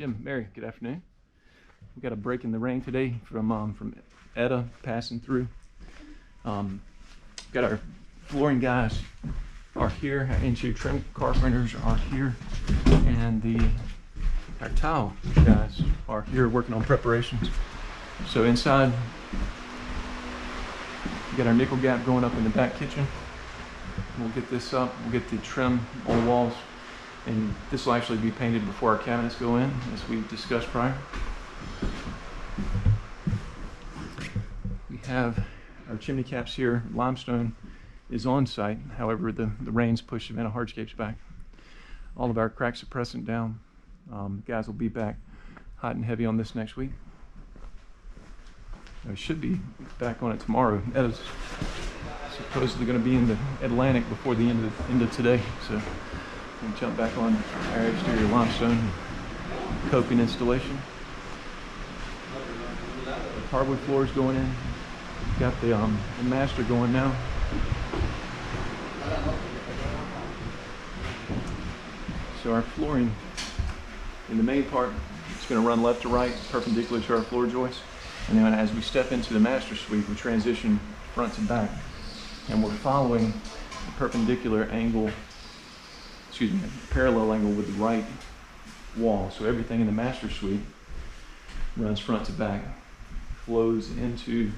Jim, Mary, good afternoon. We got a break in the rain today from Etta passing through. Got our flooring guys are here, our interior trim carpenters are here, and our tile guys are here working on preparations. So inside, we got our nickel gap going up in the back kitchen. We'll get this up, we'll get the trim on the walls, and this will actually be painted before our cabinets go in, as we discussed prior. We have our chimney caps here. Limestone is on site, however the rains push Savannah hardscapes back. All of our crack suppressant down. Guys will be back hot and heavy on this next week. I should be back on it tomorrow. Etta's supposedly going to be in the Atlantic before the end of today, so we'll jump back on our exterior limestone coping installation. The hardwood floors going in. Got the master going now. So our flooring in the main part, it's going to run left to right, perpendicular to our floor joists. And then as we step into the master suite, we transition front to back. And we're following the perpendicular angle, parallel angle with the right wall. So everything in the master suite runs front to back, flows into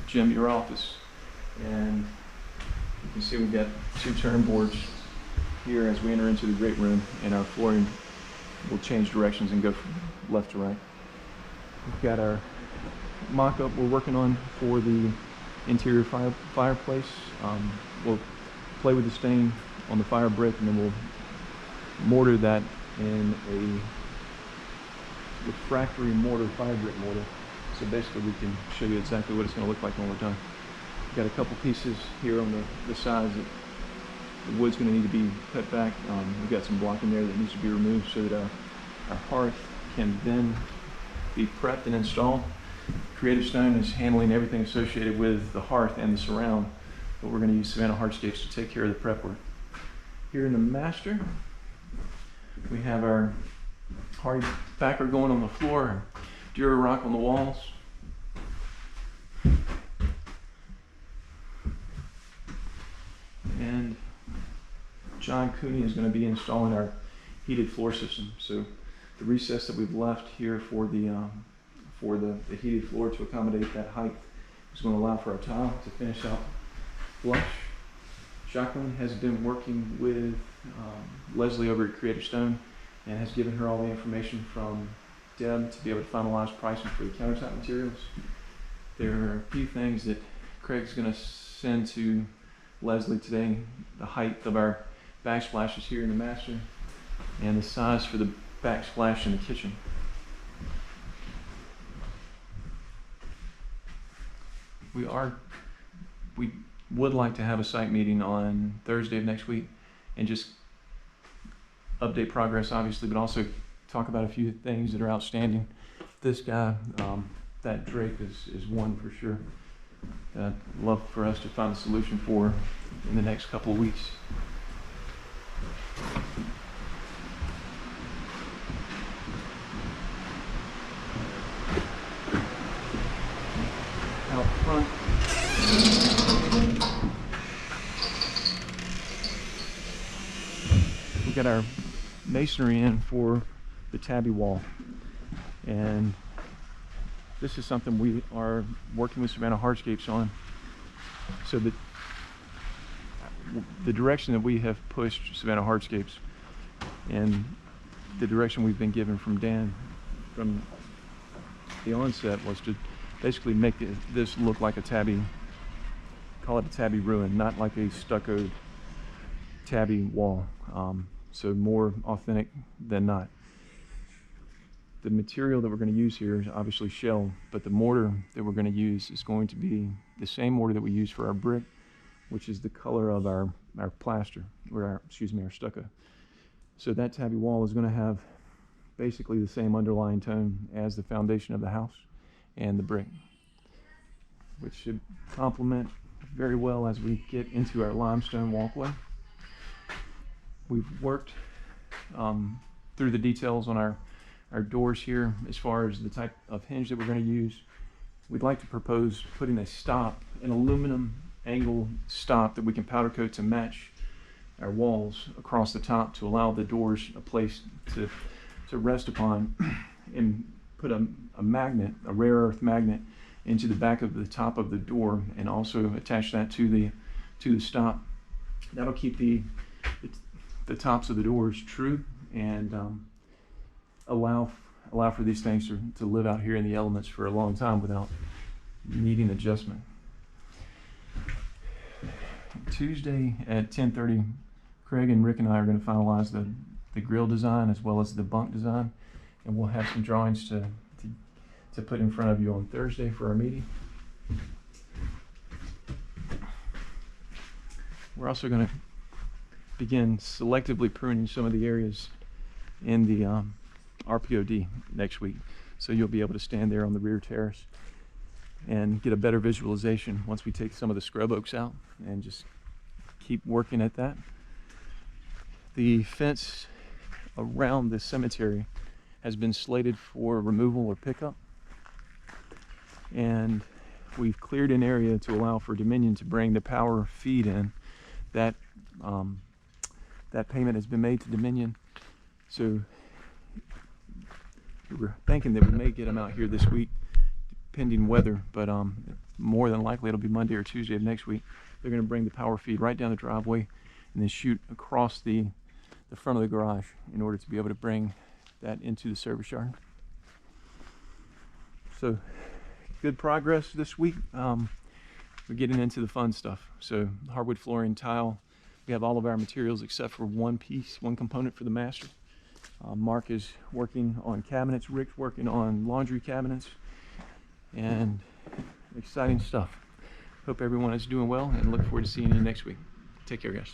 Jim, your office. And you can see we've got two turn boards here as we enter into the great room, and our flooring will change directions and go from left to right. We've got our mock-up we're working on for the interior fireplace. We'll play with the stain on the fire brick, and then we'll mortar that in a refractory mortar, fire brick mortar. So basically we can show you exactly what it's going to look like when we're done. We've got a couple pieces here on the sides that the wood's going to need to be cut back. We've got some block in there that needs to be removed so that our hearth can then be prepped and installed. Creative Stone is handling everything associated with the hearth and the surround, but we're going to use Savannah hardscapes to take care of the prep work. Here in the master, we have our hard backer going on the floor, our Dura rock on the walls. And John Cooney is going to be installing our heated floor system. So the recess that we've left here for the heated floor to accommodate that height is going to allow for our tile to finish out flush. Jacqueline has been working with Leslie over at Creative Stone and has given her all the information from Deb to be able to finalize pricing for the countertop materials. There are a few things that Craig's going to send to Leslie today. The height of our backsplashes here in the master and the size for the backsplash in the kitchen. We would like to have a site meeting on Thursday of next week and just update progress, obviously, but also talk about a few things that are outstanding. This guy, that drape is one for sure. I'd love for us to find a solution for in the next couple of weeks. Out front, we got our masonry in for the tabby wall, and this is something we are working with Savannah hardscapes on. So the direction that we have pushed Savannah hardscapes and the direction we've been given from Dan from the onset was to basically make this look like a tabby, call it a tabby ruin, not like a stuccoed tabby wall. So more authentic than not. The material that we're going to use here is obviously shell, but the mortar that we're going to use is going to be the same mortar that we use for our brick, which is the color of our plaster, or our stucco. So that tabby wall is going to have basically the same underlying tone as the foundation of the house and the brick, which should complement very well as we get into our limestone walkway. We've worked through the details on our doors here as far as the type of hinge that we're going to use. We'd like to propose putting a stop, an aluminum angle stop that we can powder coat to match our walls across the top to allow the doors a place to rest upon, and put a magnet, a rare earth magnet, into the back of the top of the door, and also attach that to the stop. That'll keep the tops of the doors true and allow for these things to live out here in the elements for a long time without needing adjustment. Tuesday at 10:30, Craig and Rick and I are going to finalize the grill design as well as the bunk design, and we'll have some drawings to put in front of you on Thursday for our meeting. We're also going to begin selectively pruning some of the areas in the RPOD next week, so you'll be able to stand there on the rear terrace and get a better visualization once we take some of the scrub oaks out and just keep working at that. The fence around the cemetery has been slated for removal or pickup, and we've cleared an area to allow for Dominion to bring the power feed in. That payment has been made to Dominion, so we're thinking that we may get them out here this week, pending weather, but more than likely it'll be Monday or Tuesday of next week. They're going to bring the power feed right down the driveway and then shoot across the front of the garage in order to be able to bring that into the service yard. So good progress this week. We're getting into the fun stuff. So hardwood flooring, tile, we have all of our materials except for one component for the master. Mark is working on cabinets, Rick's working on laundry cabinets, and exciting stuff. Hope everyone is doing well, and look forward to seeing you next week. Take care, guys.